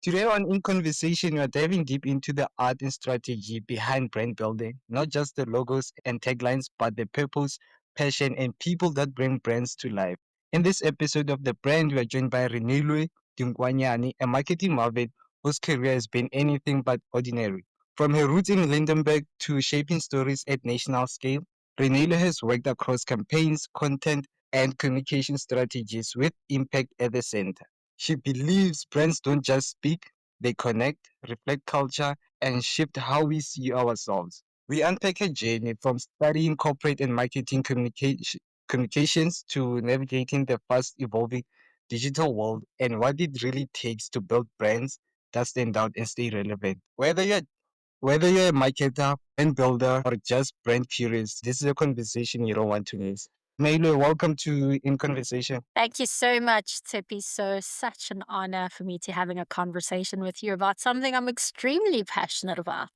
Today on In Conversation, we are diving deep into the art and strategy behind brand building, not just the logos and taglines, but the purpose, passion, and people that bring brands to life. In this episode of The Brand, we are joined by Reneilwe Dinkoanyane, a marketing marvel whose career has been anything but ordinary. From her roots in Lindenberg to shaping stories at national scale, Reneilwe has worked across campaigns, content, and communication strategies with impact at the center. She believes brands don't just speak, they connect, reflect culture, and shift how we see ourselves. We unpack her journey from studying corporate and marketing communications to navigating the fast evolving digital world and what it really takes to build brands that stand out and stay relevant. Whether you're a marketer, brand builder, or just brand curious, this is a conversation you don't want to miss. Melo, welcome to In Conversation. Thank you so much, Tippy. So, such an honor for me to having a conversation with you about something I'm extremely passionate about.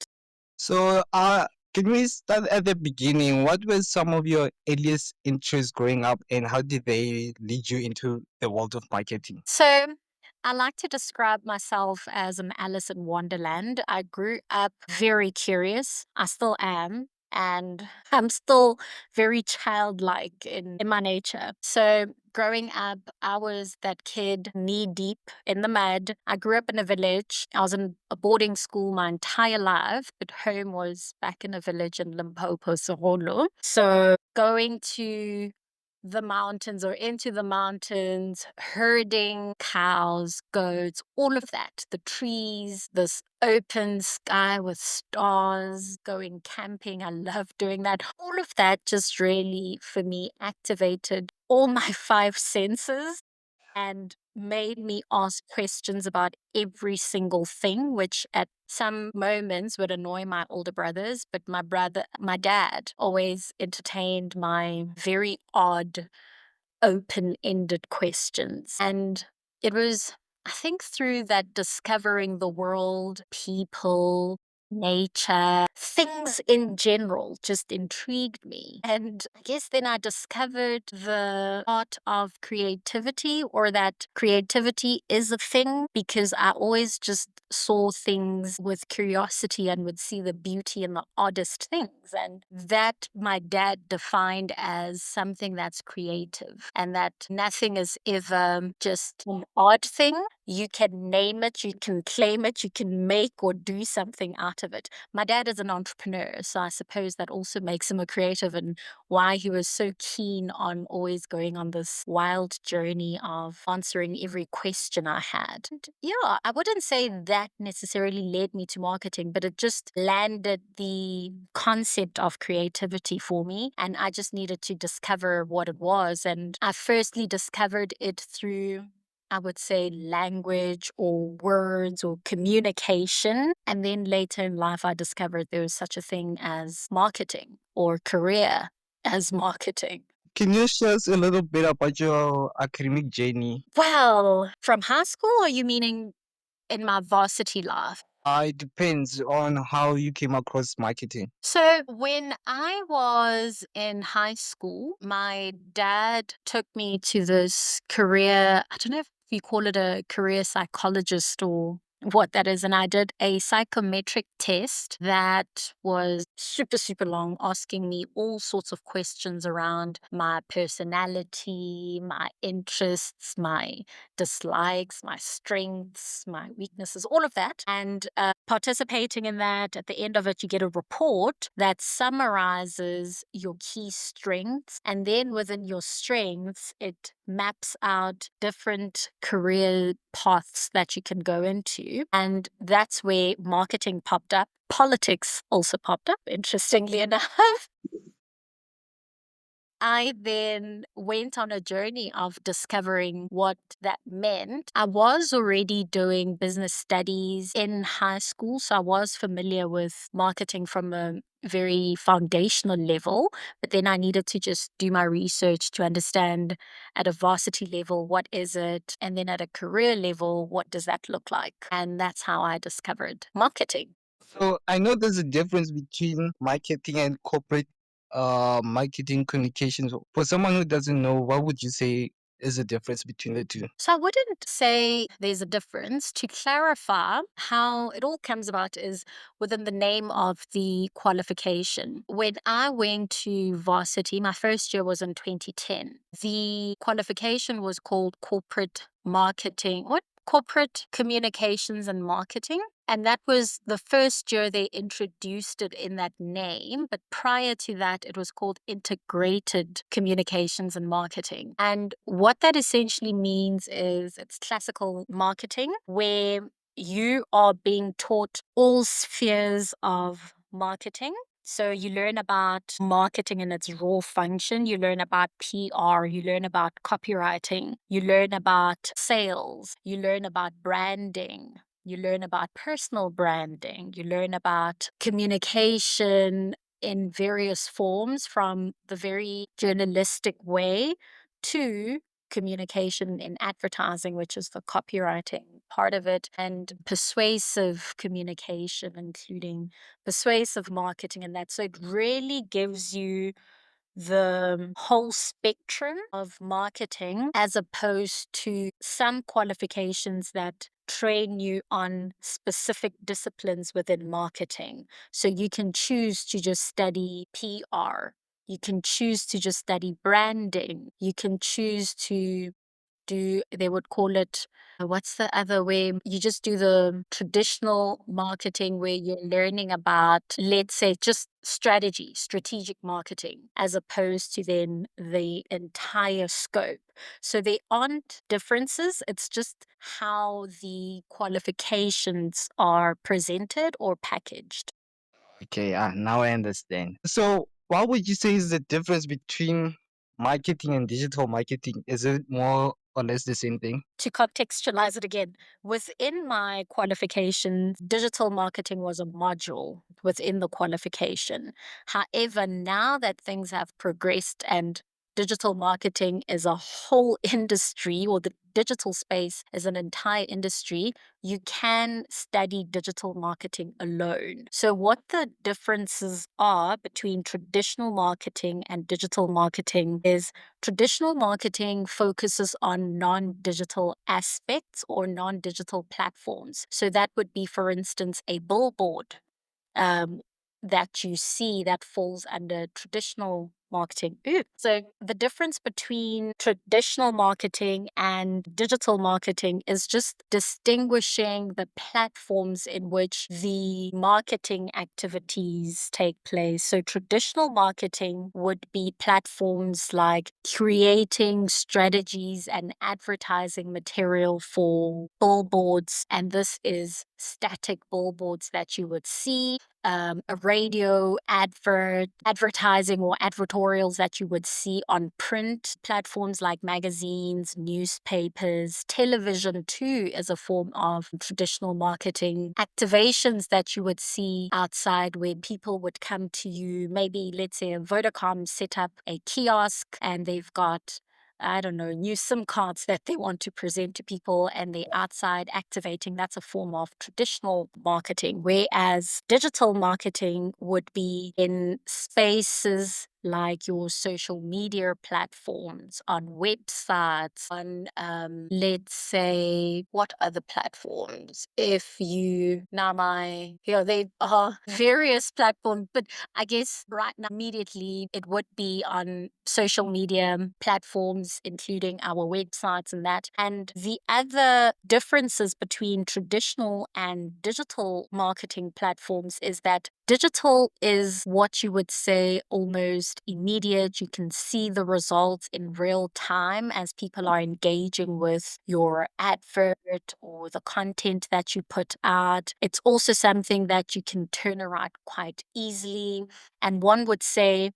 So, can we start at the beginning? What were some of your earliest interests growing up, and how did they lead you into the world of marketing? So, I like to describe myself as an Alice in Wonderland. I grew up very curious. I still am. And I'm still very childlike in my nature. So, growing up, I was that kid knee deep in the mud. I grew up in a village. I was in a boarding school my entire life, but home was back in a village in Limpopo, Sorolo. So, going to the mountains or into the mountains, herding cows, goats, all of that. The trees, this open sky with stars, going camping. I love doing that. All of that just really, for me, activated all my five senses and made me ask questions about every single thing, which at some moments would annoy my older brothers. But my dad always entertained my very odd, open ended questions. And it was, I think, through that discovering the world, people, nature, things in general just intrigued me. And I guess then I discovered the art of creativity, or that creativity is a thing, because I always just saw things with curiosity and would see the beauty in the oddest things. And that my dad defined as something that's creative, and that nothing is ever just an odd thing. You can name it, you can claim it, you can make or do something out of it. My dad is an entrepreneur, so I suppose that also makes him a creative, and why he was so keen on always going on this wild journey of answering every question I had. And yeah, I wouldn't say that necessarily led me to marketing, but it just landed the concept of creativity for me. And I just needed to discover what it was. And I firstly discovered it through, I would say, language or words or communication. And then later in life, I discovered there was such a thing as marketing or career as marketing. Can you share us a little bit about your academic journey? Well, from high school, or you meaning in my varsity life? It depends on how you came across marketing. So, when I was in high school, my dad took me to this career, I don't know if you call it a career psychologist or what that is. And I did a psychometric test that was super, super long, asking me all sorts of questions around my personality, my interests, my dislikes, my strengths, my weaknesses, all of that. And participating in that, at the end of it, you get a report that summarizes your key strengths. And then within your strengths, it maps out different career paths that you can go into. And that's where marketing popped up. Politics also popped up, interestingly enough. I then went on a journey of discovering what that meant. I was already doing business studies in high school, so I was familiar with marketing from a very foundational level, but then I needed to just do my research to understand at a varsity level, what is it? And then at a career level, what does that look like? And that's how I discovered marketing. So I know there's a difference between marketing and corporate marketing communications. For someone who doesn't know, what would you say is the difference between the two? So I wouldn't say there's a difference. To clarify, how it all comes about is within the name of the qualification. When I went to varsity, my first year was in 2010. The qualification was called corporate marketing. What? Corporate communications and marketing. And that was the first year they introduced it in that name. But prior to that, it was called integrated communications and marketing. And what that essentially means is it's classical marketing where you are being taught all spheres of marketing. So you learn about marketing in its raw function, you learn about PR, you learn about copywriting, you learn about sales, you learn about branding, you learn about personal branding, you learn about communication in various forms from the very journalistic way to communication in advertising, which is the copywriting part of it, and persuasive communication, including persuasive marketing and that. So it really gives you the whole spectrum of marketing as opposed to some qualifications that train you on specific disciplines within marketing. So you can choose to just study PR. You can choose to just study branding. You can choose to do, they would call it, what's the other way? You just do the traditional marketing where you're learning about, let's say, just strategy, strategic marketing, as opposed to then the entire scope. So there aren't differences. It's just how the qualifications are presented or packaged. Okay, now I understand. So, what would you say is the difference between marketing and digital marketing? Is it more or less the same thing? To contextualize it again, within my qualification, digital marketing was a module within the qualification. However, now that things have progressed and digital marketing is a whole industry, or the digital space is an entire industry, you can study digital marketing alone. So, what the differences are between traditional marketing and digital marketing is traditional marketing focuses on non digital aspects or non digital platforms. So, that would be, for instance, a billboard um, that you see that falls under traditional marketing. Ooh. So, the difference between traditional marketing and digital marketing is just distinguishing the platforms in which the marketing activities take place. So, traditional marketing would be platforms like creating strategies and advertising material for billboards, and this is static billboards that you would see, a radio advertising or advertorials that you would see on print platforms like magazines, newspapers, television too is a form of traditional marketing. Activations that you would see outside where people would come to you, maybe let's say a Vodacom set up a kiosk and they've got, I don't know, new SIM cards that they want to present to people and they're outside activating. That's a form of traditional marketing. Whereas digital marketing would be in spaces like your social media platforms, on websites, on, let's say, what other platforms? If you, now my, yeah, they are various platforms, but I guess right now, immediately, it would be on social media platforms, including our websites and that. And the other differences between traditional and digital marketing platforms is that digital is what you would say almost immediate. You can see the results in real time as people are engaging with your advert or the content that you put out. It's also something that you can turn around quite easily. And one would say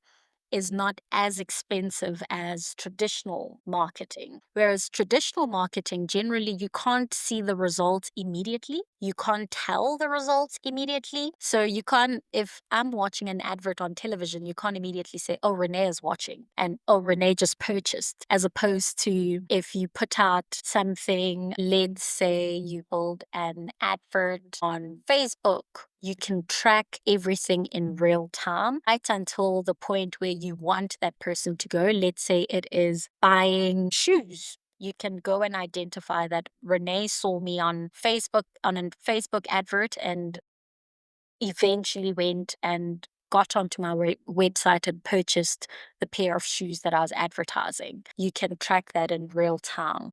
is not as expensive as traditional marketing. Whereas traditional marketing, generally, you can't see the results immediately. You can't tell the results immediately. So you can't, if I'm watching an advert on television, you can't immediately say, oh, Renee is watching and oh, Renee just purchased. As opposed to if you put out something, let's say you build an advert on Facebook, You can track everything in real time, right until the point where you want that person to go. Let's say it is buying shoes. You can go and identify that Renee saw me on Facebook, on a Facebook advert, and eventually went and got onto my website and purchased the pair of shoes that I was advertising. You can track that in real time.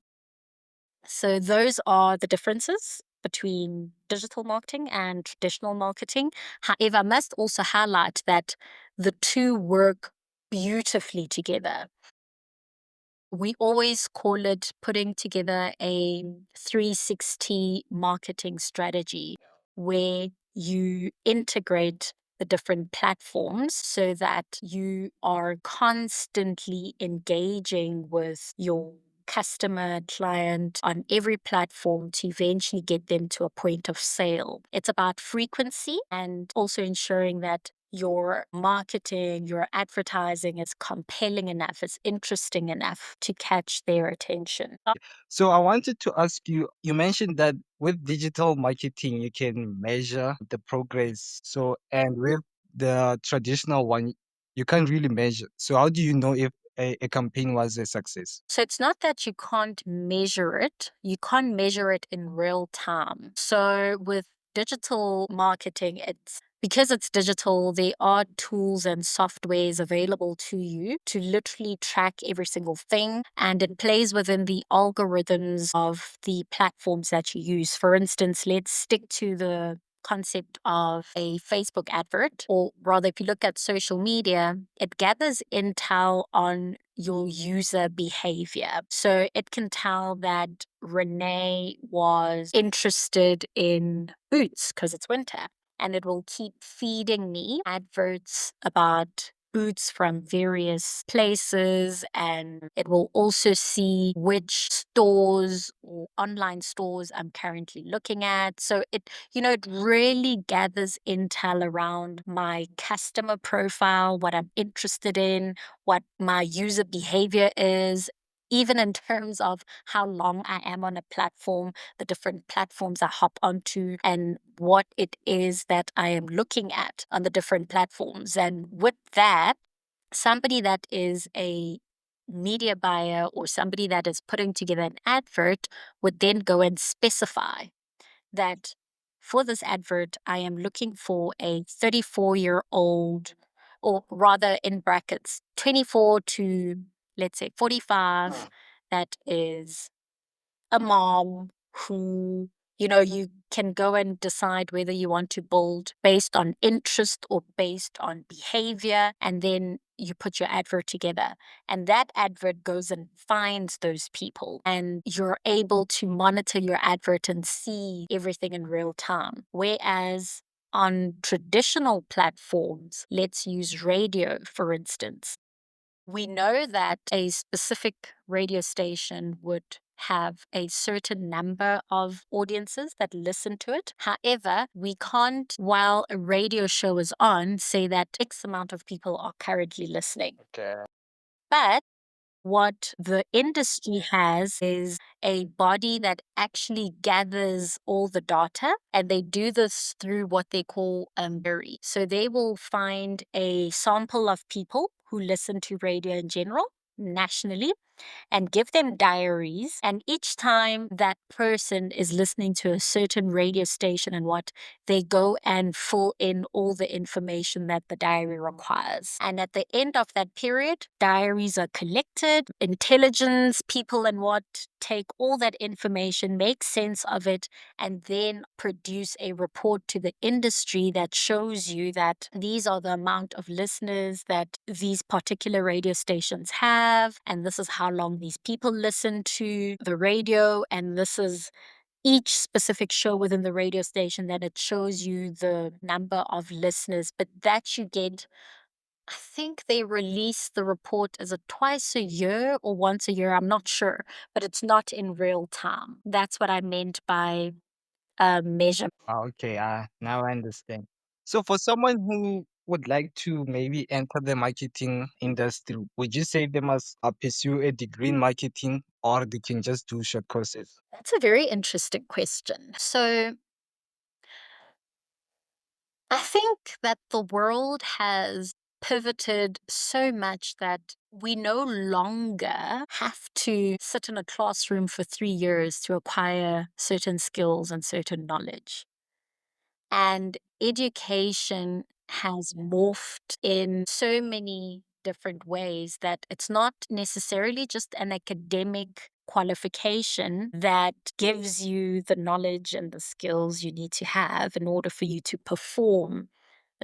So, those are the differences between digital marketing and traditional marketing. However, I must also highlight that the two work beautifully together. We always call it putting together a 360 marketing strategy where you integrate the different platforms so that you are constantly engaging with your customer client on every platform to eventually get them to a point of sale. It's about frequency and also ensuring that your marketing, your advertising is compelling enough, is interesting enough to catch their attention. So I wanted to ask you, you mentioned that with digital marketing, you can measure the progress. So, and with the traditional one, you can't really measure. So how do you know if a campaign was a success? So it's not that you can't measure it, you can't measure it in real time. So with digital marketing, it's because it's digital, there are tools and softwares available to you to literally track every single thing, and it plays within the algorithms of the platforms that you use. For instance, let's stick to the concept of a Facebook advert, or rather, if you look at social media, it gathers intel on your user behavior. So it can tell that Renee was interested in boots because it's winter, and it will keep feeding me adverts about boots from various places, and it will also see which stores or online stores I'm currently looking at. So it really gathers intel around my customer profile, what I'm interested in, what my user behavior is, even in terms of how long I am on a platform, the different platforms I hop onto, and what it is that I am looking at on the different platforms. And with that, somebody that is a media buyer or somebody that is putting together an advert would then go and specify that for this advert, I am looking for a 34-year-old, or rather in brackets, 24 to, let's say, 45, that is a mom who, you can go and decide whether you want to build based on interest or based on behavior. And then you put your advert together. And that advert goes and finds those people. And you're able to monitor your advert and see everything in real time. Whereas on traditional platforms, let's use radio, for instance, we know that a specific radio station would have a certain number of audiences that listen to it. However, we can't, while a radio show is on, say that X amount of people are currently listening. Okay. But what the industry has is a body that actually gathers all the data, and they do this through what they call jury. So they will find a sample of people who listen to radio in general nationally and give them diaries. And each time that person is listening to a certain radio station and what, they go and fill in all the information that the diary requires. And at the end of that period, diaries are collected, intelligence people and what take all that information, make sense of it, and then produce a report to the industry that shows you that these are the amount of listeners that these particular radio stations have, and this is how long these people listen to the radio, and this is each specific show within the radio station, that it shows you the number of listeners. But that you get, I think they release the report as a twice a year or once a year, I'm not sure, but it's not in real time. That's what I meant by measure. Okay, now I understand. So for someone who would like to maybe enter the marketing industry, would you say they must pursue a degree in marketing or they can just do short courses? That's a very interesting question. So I think that the world has pivoted so much that we no longer have to sit in a classroom for 3 years to acquire certain skills and certain knowledge. And education has morphed in so many different ways that it's not necessarily just an academic qualification that gives you the knowledge and the skills you need to have in order for you to perform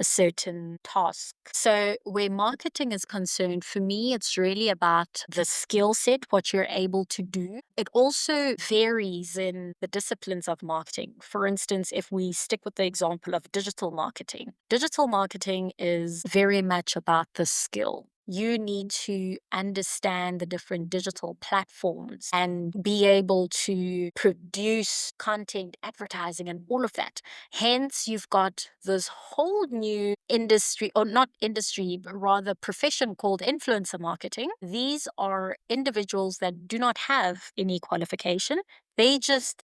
a certain task. So, where marketing is concerned, for me, it's really about the skill set, what you're able to do. It also varies in the disciplines of marketing. For instance, if we stick with the example of digital marketing is very much about the skill. You need to understand the different digital platforms and be able to produce content, advertising, and all of that. Hence, you've got this whole new industry, or not industry, but rather profession called influencer marketing. These are individuals that do not have any qualification. They just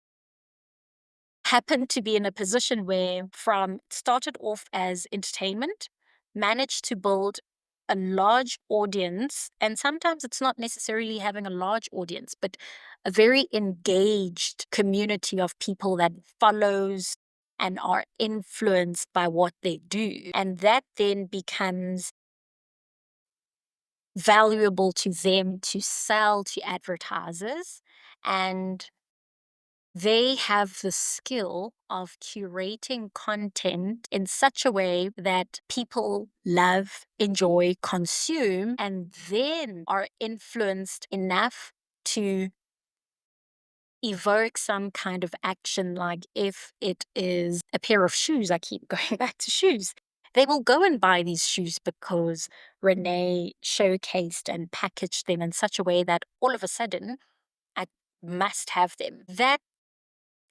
happen to be in a position where, from started off as entertainment, managed to build a large audience. And sometimes it's not necessarily having a large audience, but a very engaged community of people that follows and are influenced by what they do. And that then becomes valuable to them to sell to advertisers. And they have the skill of curating content in such a way that people love, enjoy, consume, and then are influenced enough to evoke some kind of action. Like if it is a pair of shoes, I keep going back to shoes. They will go and buy these shoes because Renee showcased and packaged them in such a way that all of a sudden I must have them. That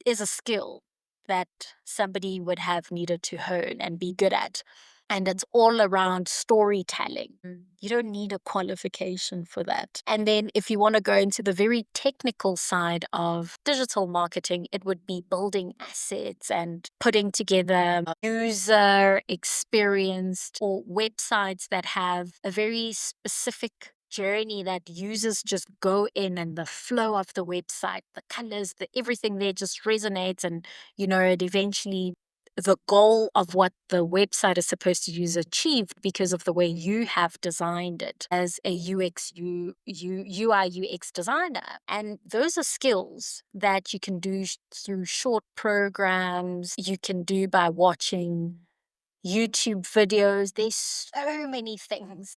is a skill that somebody would have needed to hone and be good at. And it's all around storytelling. You don't need a qualification for that. And then, if you want to go into the very technical side of digital marketing, it would be building assets and putting together user experienced or websites that have a very specific journey that users just go in, and the flow of the website, the colors, the everything there just resonates, and it eventually, the goal of what the website is supposed to use achieved because of the way you have designed it as a UI UX designer. And those are skills that you can do through short programs, you can do by watching YouTube videos. There's so many things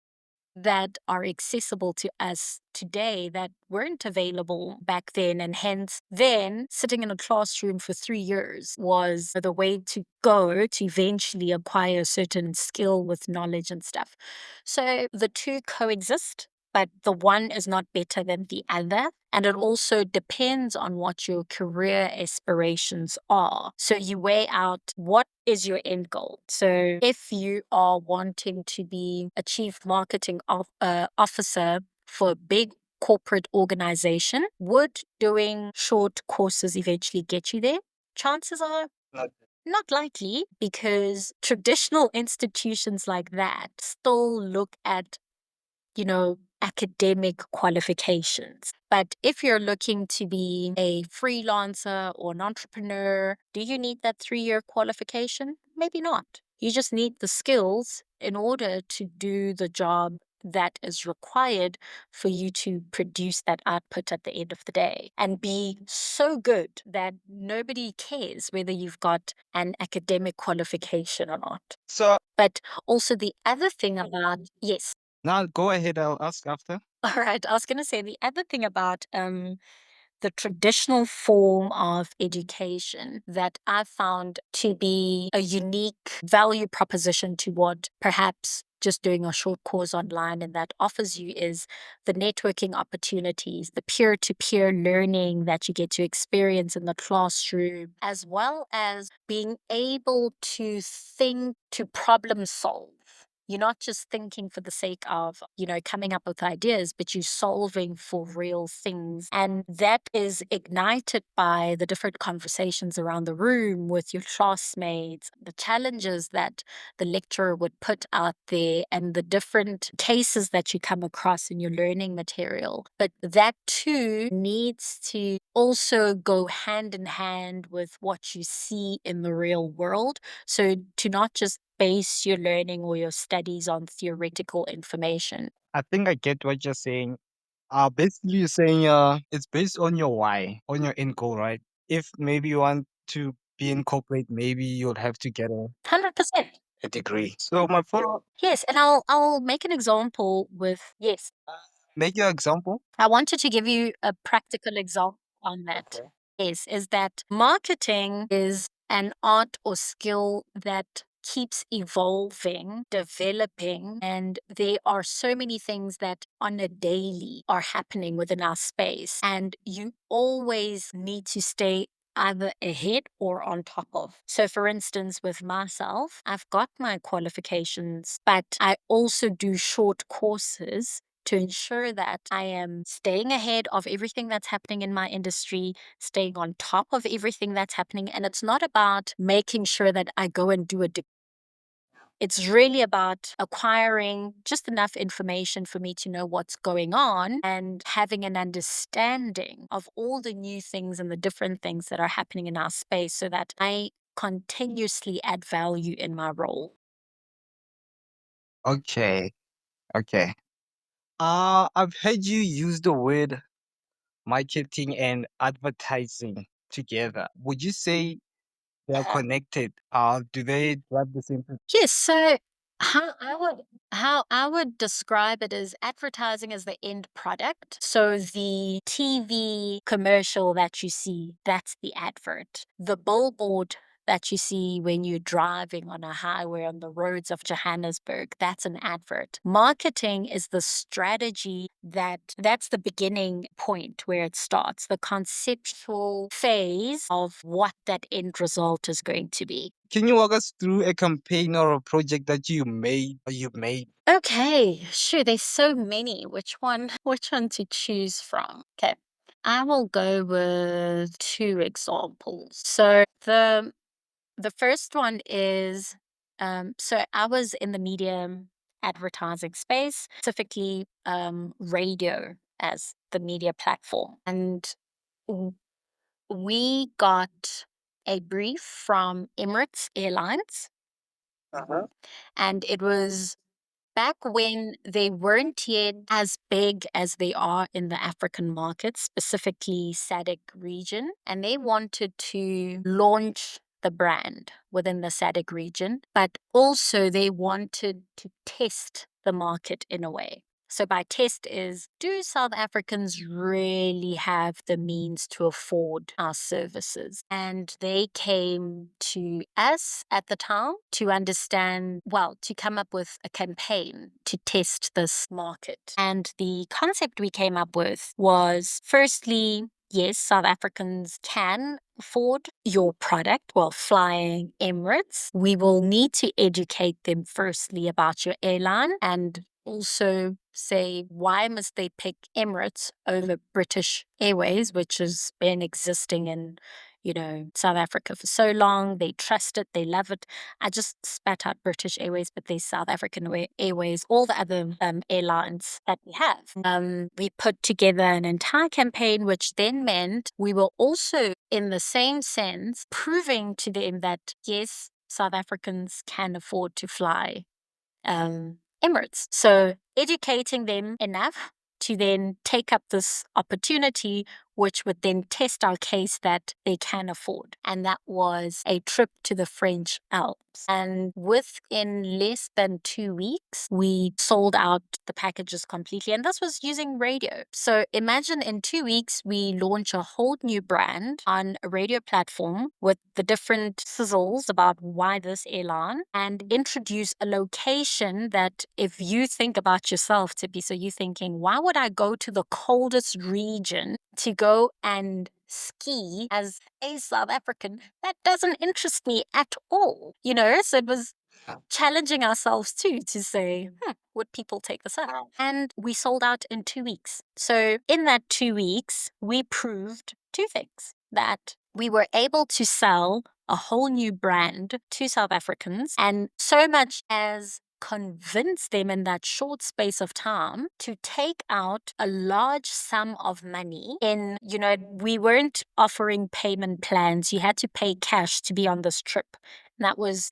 that are accessible to us today that weren't available back then. And hence, then sitting in a classroom for 3 years was the way to go to eventually acquire a certain skill with knowledge and stuff. So the two coexist, but the one is not better than the other. And it also depends on what your career aspirations are. So you weigh out what is your end goal. So if you are wanting to be a chief marketing officer for a big corporate organization, would doing short courses eventually get you there? Chances are not likely, because traditional institutions like that still look at academic qualifications. But if you're looking to be a freelancer or an entrepreneur, do you need that 3 year qualification? Maybe not. You just need the skills in order to do the job that is required for you to produce that output at the end of the day and be so good that nobody cares whether you've got an academic qualification or not. So But also, the other thing about, yes. now go ahead, I'll ask after. All right. I was going to say the other thing about the traditional form of education that I found to be a unique value proposition to what perhaps just doing a short course online and that offers you is the networking opportunities, the peer to peer learning that you get to experience in the classroom, as well as being able to think, to problem solve. You're not just thinking for the sake of, coming up with ideas, but you're solving for real things. And that is ignited by the different conversations around the room with your classmates, the challenges that the lecturer would put out there, and the different cases that you come across in your learning material. But that too needs to also go hand in hand with what you see in the real world. So to not just base your learning or your studies on theoretical information. I think I get what you're saying. Basically, you're saying it's based on your why, on your end goal, right? If maybe you want to be in corporate, maybe you'll have to get 100%. a degree. So my follow, Yes, and I'll make an example with yes. make your example. I wanted to give you a practical example on that. Okay. Is that marketing is an art or skill that keeps evolving, developing, and there are so many things that on a daily are happening within our space. And you always need to stay either ahead or on top of. So, for instance, with myself, I've got my qualifications, but I also do short courses to ensure that I am staying ahead of everything that's happening in my industry, staying on top of everything that's happening. And it's not about making sure that I go and do a degree. It's really about acquiring just enough information for me to know what's going on and having an understanding of all the new things and the different things that are happening in our space so that I continuously add value in my role. Okay. Okay. I've heard you use the word marketing and advertising together. Would you say they are connected? Do they drive the same? Yes, so how I would how I would describe it is advertising as the end product. So the TV commercial that you see, that's the advert. The billboard that you see when you're driving on a highway on the roads of Johannesburg, that's an advert. Marketing is the strategy that's the beginning point where it starts, the conceptual phase of what that end result is going to be. Can you walk us through a campaign or a project that you made or you made? Okay, sure. There's so many. Which one? Which one to choose from? Okay, I will go with two examples. So the first one is, so I was in the media advertising space, specifically radio as the media platform, and w- we got a brief from Emirates Airlines, Uh-huh. and it was back when they weren't yet as big as they are in the African market, specifically SADC region, and they wanted to launch the brand within the SADC region, but also they wanted to test the market in a way. So by test is, do South Africans really have the means to afford our services? And they came to us at the time to understand, well, to come up with a campaign to test this market. And the concept we came up with was firstly, yes, South Africans can afford your product while flying Emirates. We will need to educate them firstly about your airline and also say why must they pick Emirates over British Airways, which has been existing in South Africa for so long. They trust it, they love it. I just spat out British Airways, but there's South African Airways, all the other airlines that we have. We put together an entire campaign, which then meant we were also, in the same sense, proving to them that yes, South Africans can afford to fly Emirates. So educating them enough to then take up this opportunity, which would then test our case that they can afford. And that was a trip to the French Alps. And within less than 2 weeks, we sold out the packages completely. And this was using radio. So imagine in 2 weeks, we launch a whole new brand on a radio platform with the different sizzles about why this airline and introduce a location that if you think about yourself, Tippy, so you're thinking, why would I go to the coldest region to go and ski as a South African? That doesn't interest me at all. So it was challenging ourselves too to say, would people take this up? And we sold out in 2 weeks. So in that 2 weeks, we proved two things: that we were able to sell a whole new brand to South Africans, and so much as convince them in that short space of time to take out a large sum of money in, we weren't offering payment plans. You had to pay cash to be on this trip. And that was,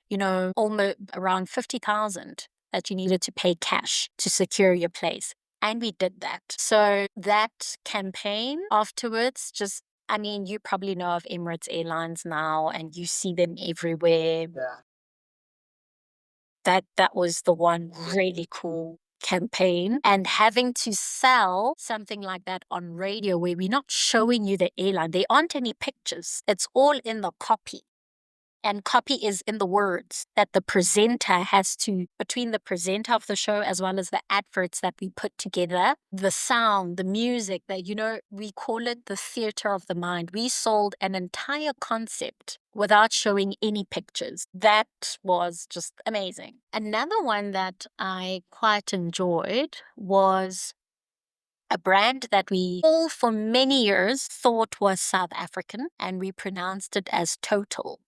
almost around 50,000 that you needed to pay cash to secure your place. And we did that. So that campaign afterwards just, I mean, you probably know of Emirates Airlines now and you see them everywhere. Yeah. That was the one really cool campaign. And having to sell something like that on radio where we're not showing you the airline, there aren't any pictures. It's all in the copy. And copy is in the words that the presenter has to, between the presenter of the show as well as the adverts that we put together, the sound, the music, that, we call it the theater of the mind. We sold an entire concept without showing any pictures. That was just amazing. Another one that I quite enjoyed was a brand that we all for many years thought was South African, and we pronounced it as Total.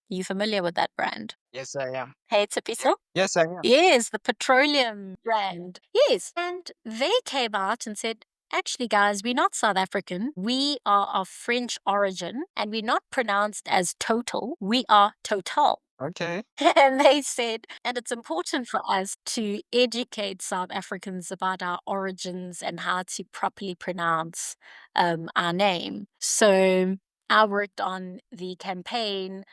You familiar with that brand? Yes, I am. Hey, Tsepiso? Yes, I am. Yes, the petroleum brand. Yes. And they came out and said, actually, guys, we're not South African. We are of French origin and we're not pronounced as Total. We are Total. Okay. And they said, and it's important for us to educate South Africans about our origins and how to properly pronounce our name. So I worked on the campaign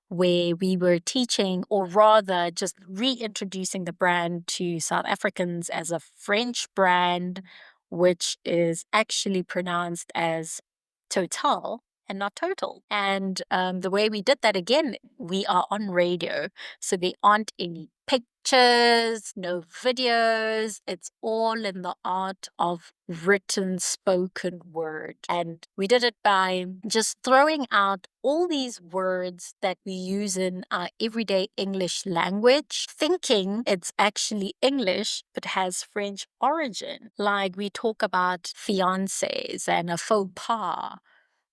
where we were teaching, or rather just reintroducing the brand to South Africans as a French brand, which is actually pronounced as Total and not Total. And the way we did that, again, we are on radio. So there aren't any pictures, no videos. It's all in the art of written spoken word. And we did it by just throwing out all these words that we use in our everyday English language, thinking it's actually English, but has French origin. Like we talk about fiancés and a faux pas.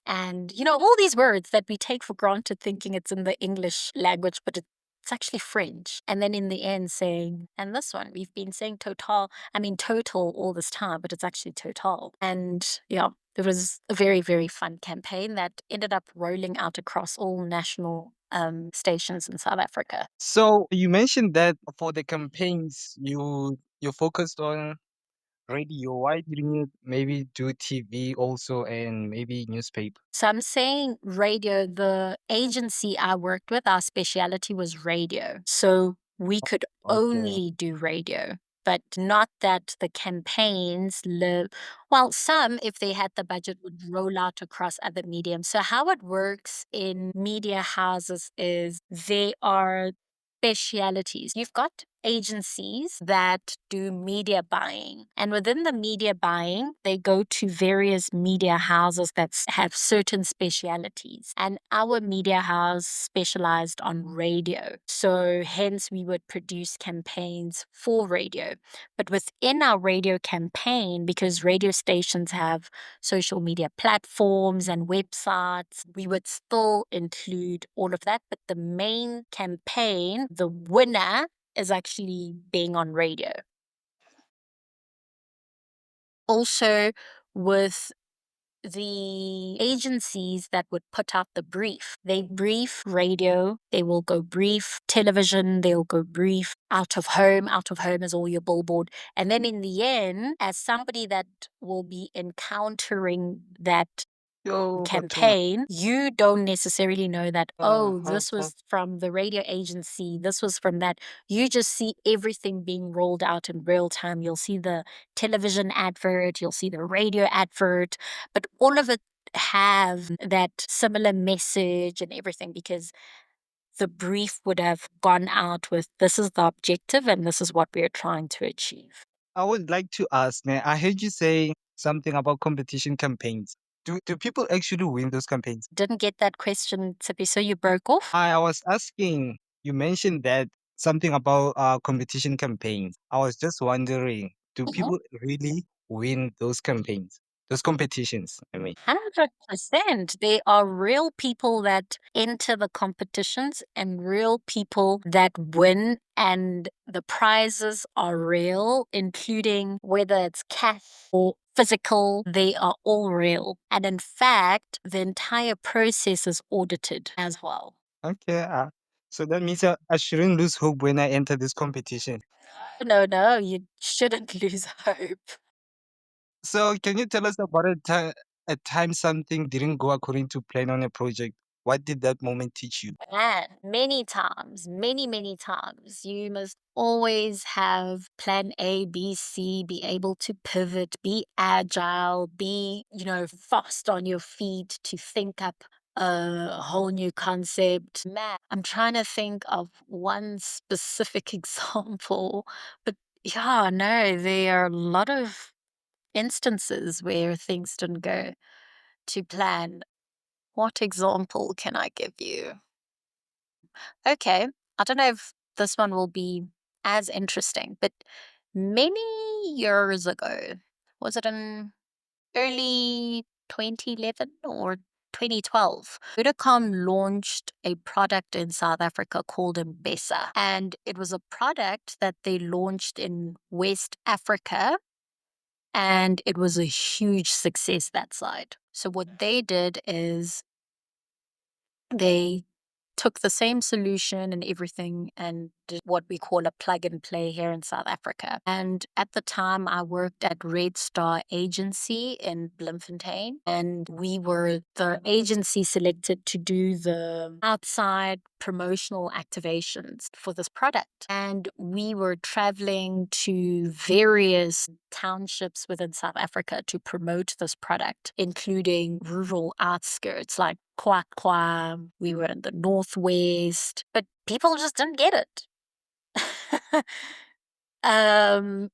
And, all these words that we take for granted thinking it's in the English language, but it's actually French. And then in the end saying, and this one, we've been saying total all this time, but it's actually total. And yeah, it was a very, very fun campaign that ended up rolling out across all national stations in South Africa. So you mentioned that for the campaigns you focused on radio. Why didn't you maybe do TV also and maybe newspaper? So I'm saying radio, the agency I worked with, our specialty was radio. So we could Okay. only do radio, but not that the campaigns live. Well, some, if they had the budget, would roll out across other mediums. So how it works in media houses is they are specialities. You've got agencies that do media buying. And within the media buying, they go to various media houses that have certain specialities. And our media house specialized on radio. So hence we would produce campaigns for radio. But within our radio campaign, because radio stations have social media platforms and websites, we would still include all of that. But the main campaign, the winner, is actually being on radio. Also, with the agencies that would put out the brief, they brief radio, they will go brief television, they'll go brief out of home. Out of home is all your billboard. And then in the end, as somebody that will be encountering that campaign, you don't necessarily know that, this was from the radio agency, this was from that. You just see everything being rolled out in real time. You'll see the television advert, you'll see the radio advert, but all of it have that similar message and everything, because the brief would have gone out with, this is the objective and this is what we're trying to achieve. I would like to ask, I heard you say something about competition campaigns. Do people actually win those campaigns? Didn't get that question, Tsipi, so you broke off? I was asking, you mentioned that something about competition campaigns. I was just wondering, do people really win those campaigns, those competitions? I mean, 100%. There are real people that enter the competitions and real people that win, and the prizes are real, including whether it's cash or physical, they are all real. And in fact, the entire process is audited as well. okay. So that means I shouldn't lose hope when I enter this competition. No, no, you shouldn't lose hope. So can you tell us about a time something didn't go according to plan on a project? What did that moment teach you? And many times, many times, you must always have plan A, B, C, be able to pivot, be agile, be, fast on your feet to think up a whole new concept. Man, I'm trying to think of one specific example, but yeah, no, there are a lot of instances where things didn't go to plan. What example can I give you? Okay. I don't know if this one will be as interesting, but many years ago, was it in early 2011 or 2012, Vodacom launched a product in South Africa called Mbesa. And it was a product that they launched in West Africa, and it was a huge success that side. So, what they did is they took the same solution and everything and did what we call a plug and play here in South Africa. And at the time, I worked at Red Star Agency in Bloemfontein, and we were the agency selected to do the outside promotional activations for this product. And we were traveling to various townships within South Africa to promote this product, including rural outskirts like Kwakwa. We were in the Northwest, but people just didn't get it. um,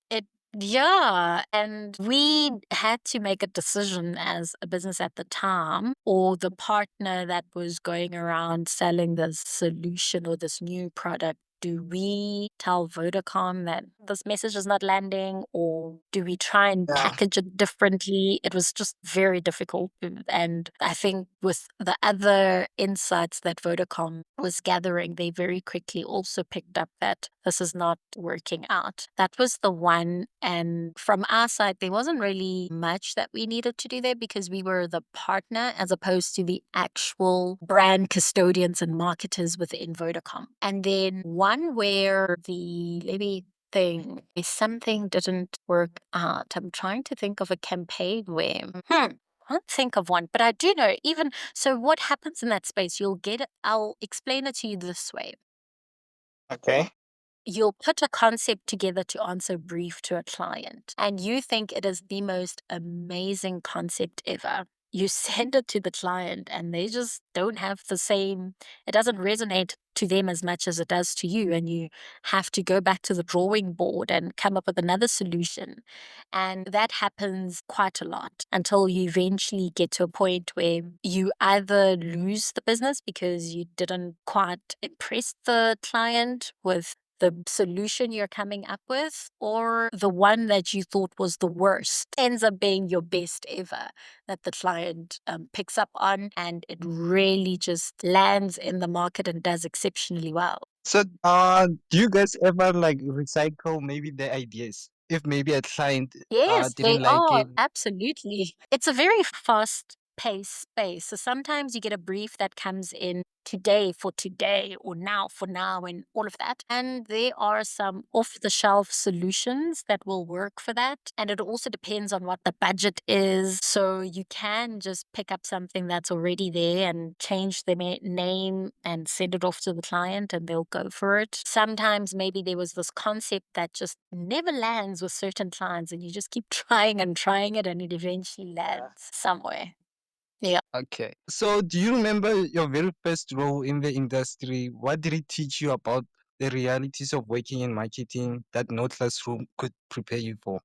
it yeah, and we had to make a decision as a business at the time, or the partner that was going around selling this solution or this new product. Do we tell Vodacom that this message is not landing, or do we try and Yeah. package it differently? It was just very difficult. And I think with the other insights that Vodacom was gathering, they very quickly also picked up that this is not working out. That was the one. And from our side, there wasn't really much that we needed to do there because we were the partner as opposed to the actual brand custodians and marketers within Vodacom. And then one where the maybe thing is something didn't work out. I'm trying to think of a campaign where I can't think of one, but I do know even so what happens in that space, you'll get it. I'll explain it to you this way. Okay. You'll put a concept together to answer a brief to a client, and you think it is the most amazing concept ever. You send it to the client, and they just don't have the same, it doesn't resonate to them as much as it does to you. And you have to go back to the drawing board and come up with another solution. And that happens quite a lot until you eventually get to a point where you either lose the business because you didn't quite impress the client with the solution you're coming up with, or the one that you thought was the worst ends up being your best ever that the client picks up on, and it really just lands in the market and does exceptionally well. So, do you guys ever like recycle maybe the ideas? If maybe a client Yes, they didn't like are. it. Absolutely. It's a very fast paced space. So sometimes you get a brief that comes in today for today or now for now and all of that. And there are some off the shelf solutions that will work for that. And it also depends on what the budget is. So you can just pick up something that's already there and change the name and send it off to the client and they'll go for it. Sometimes maybe there was this concept that just never lands with certain clients and you just keep trying and trying it and it eventually lands somewhere. Yeah. Okay. So, do you remember your very first role in the industry? What did it teach you about the realities of working in marketing that no classroom could prepare you for?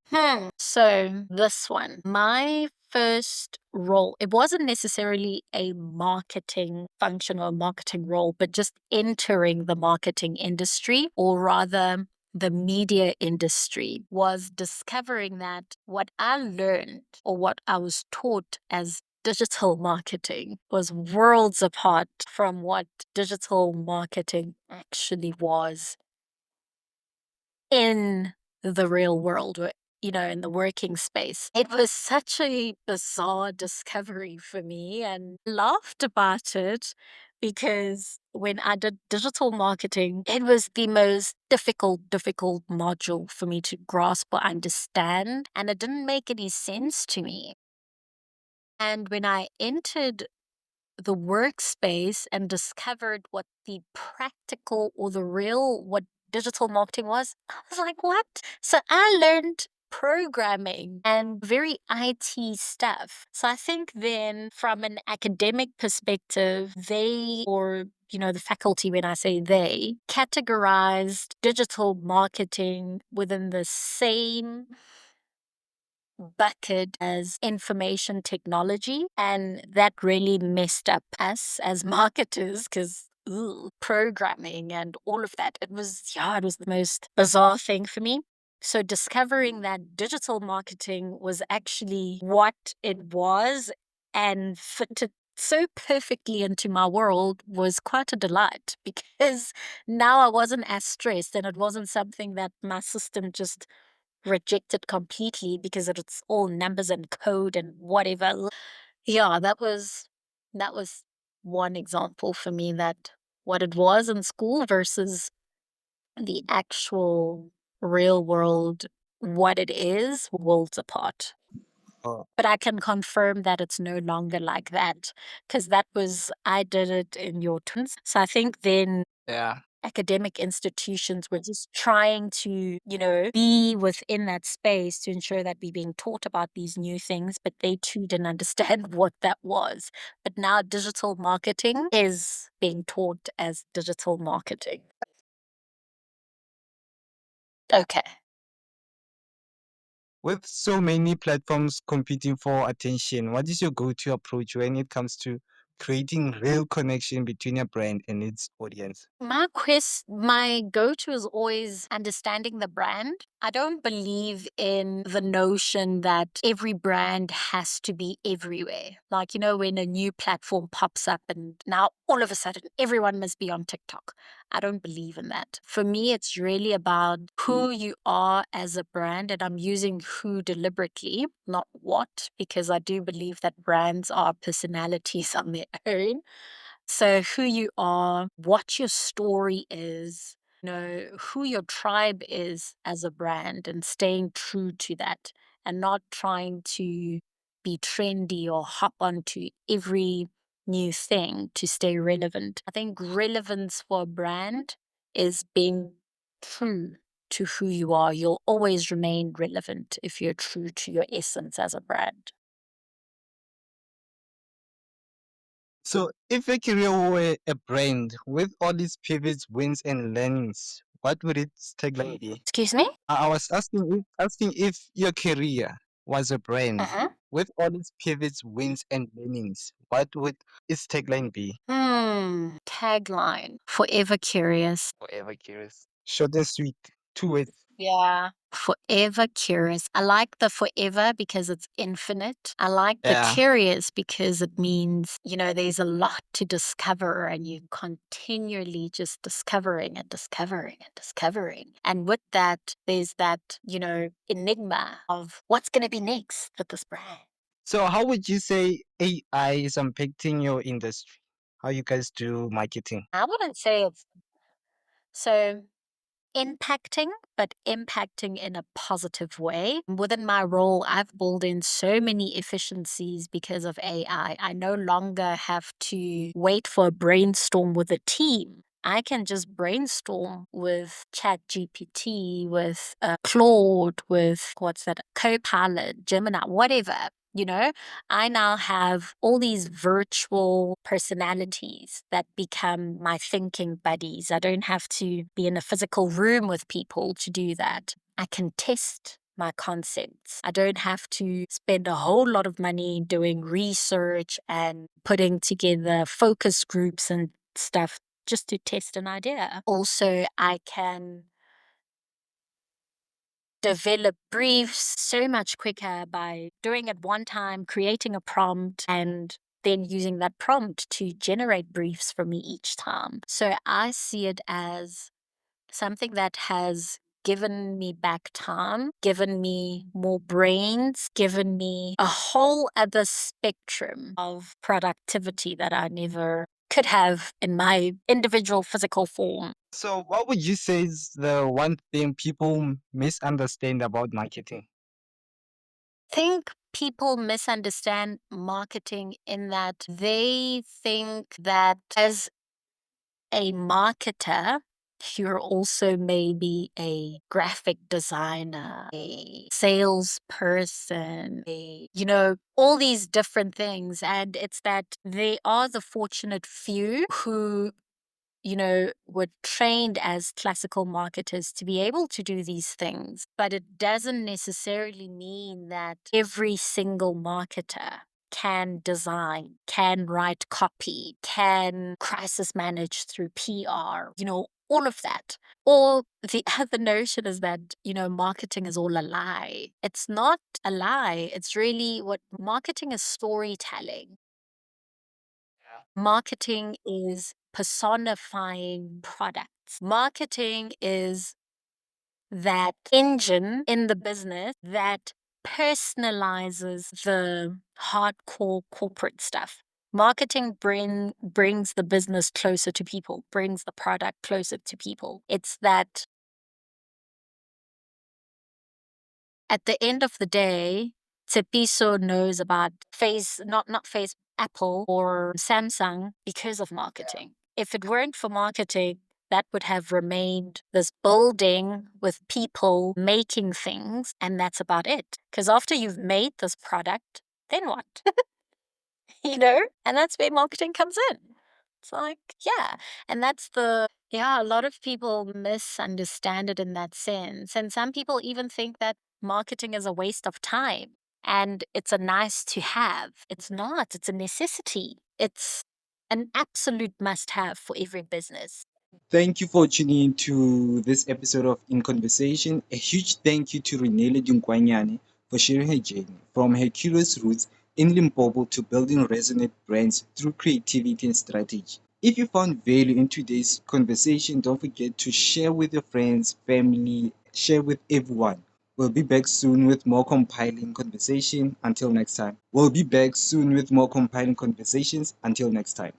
So, this one, my first role, it wasn't necessarily a marketing function or marketing role, but just entering the marketing industry, or rather, the media industry, was discovering that what I learned or what I was taught as digital marketing was worlds apart from what digital marketing actually was in the real world, in the working space. It was such a bizarre discovery for me and laughed about it because when I did digital marketing, it was the most difficult module for me to grasp or understand, and it didn't make any sense to me. And when I entered the workspace and discovered what the practical or the real what digital marketing was, I was like, what? So I learned programming and very IT stuff. So I think then from an academic perspective, the faculty, when I say they, categorized digital marketing within the same bucket as information technology. And that really messed up us as marketers because programming and all of that. It was the most bizarre thing for me. So discovering that digital marketing was actually what it was and fitted so perfectly into my world was quite a delight because now I wasn't as stressed and it wasn't something that my system just rejected completely because it's all numbers and code and whatever. Yeah, that was one example for me that what it was in school versus the actual real world, what it is, worlds apart. Oh, But I can confirm that it's no longer like that because I did it in your twins. So I think then yeah. academic institutions were just trying to, be within that space to ensure that we're being taught about these new things, but they too didn't understand what that was. But now digital marketing is being taught as digital marketing. Okay. With so many platforms competing for attention, what is your go-to approach when it comes to creating real connection between a brand and its audience? My go-to is always understanding the brand. I don't believe in the notion that every brand has to be everywhere. Like, when a new platform pops up and now all of a sudden everyone must be on TikTok. I don't believe in that. For me, it's really about who you are as a brand, and I'm using who deliberately, not what, because I do believe that brands are personalities on their own. So, who you are, what your story is, who your tribe is as a brand, and staying true to that and not trying to be trendy or hop onto every new thing to stay relevant. I think relevance for a brand is being true to who you are. You'll always remain relevant if you're true to your essence as a brand. So, if a career were a brand with all its pivots, wins, and learnings, what would its tagline be? Excuse me? I was asking if your career was a brand Uh-huh. with all its pivots, wins, and learnings, what would its tagline be? Tagline. Forever curious. Forever curious. Short and sweet. Two words. Yeah. Forever curious. I like the forever because it's infinite. I like the Yeah. curious because it means, there's a lot to discover and you continually just discovering and discovering and discovering. And with that, there's that, enigma of what's going to be next with this brand. So, how would you say AI is impacting your industry? How you guys do marketing? I wouldn't say it's so impacting, but impacting in a positive way. Within my role, I've built in so many efficiencies because of AI. I no longer have to wait for a brainstorm with a team. I can just brainstorm with Chat GPT, with Claude, with what's that, Copilot, Gemini, whatever. I now have all these virtual personalities that become my thinking buddies. I don't have to be in a physical room with people to do that. I can test my concepts. I don't have to spend a whole lot of money doing research and putting together focus groups and stuff just to test an idea. Also, I can develop briefs so much quicker by doing it one time, creating a prompt, and then using that prompt to generate briefs for me each time. So I see it as something that has given me back time, given me more brains, given me a whole other spectrum of productivity that I never could have in my individual physical form. So, what would you say is the one thing people misunderstand about marketing? Think people misunderstand marketing in that they think that as a marketer, you're also maybe a graphic designer, a salesperson, all these different things. And it's that they are the fortunate few who were trained as classical marketers to be able to do these things. But it doesn't necessarily mean that every single marketer can design, can write copy, can crisis manage through PR, all of that. Or the other notion is that, marketing is all a lie. It's not a lie. It's really what marketing is storytelling. Marketing is personifying products. Marketing is that engine in the business that personalizes the hardcore corporate stuff. Marketing brings the business closer to people, brings the product closer to people. It's that at the end of the day, Tsepiso knows about not Face, Apple or Samsung because of marketing. If it weren't for marketing, that would have remained this building with people making things, and that's about it. Because after you've made this product, then what? And that's where marketing comes in. It's like, yeah. And a lot of people misunderstand it in that sense. And some people even think that marketing is a waste of time and it's a nice to have. It's not, it's a necessity. It's an absolute must have for every business. Thank you for tuning in to this episode of In Conversation. A huge thank you to Rene Dinkoanyane for sharing her journey from her curious roots in Limpopo to building resonant brands through creativity and strategy. If you found value in today's conversation, don't forget to share with your friends, family, share with everyone. We'll be back soon with more compiling conversation. Until next time. We'll be back soon with more compiling conversations. Until next time.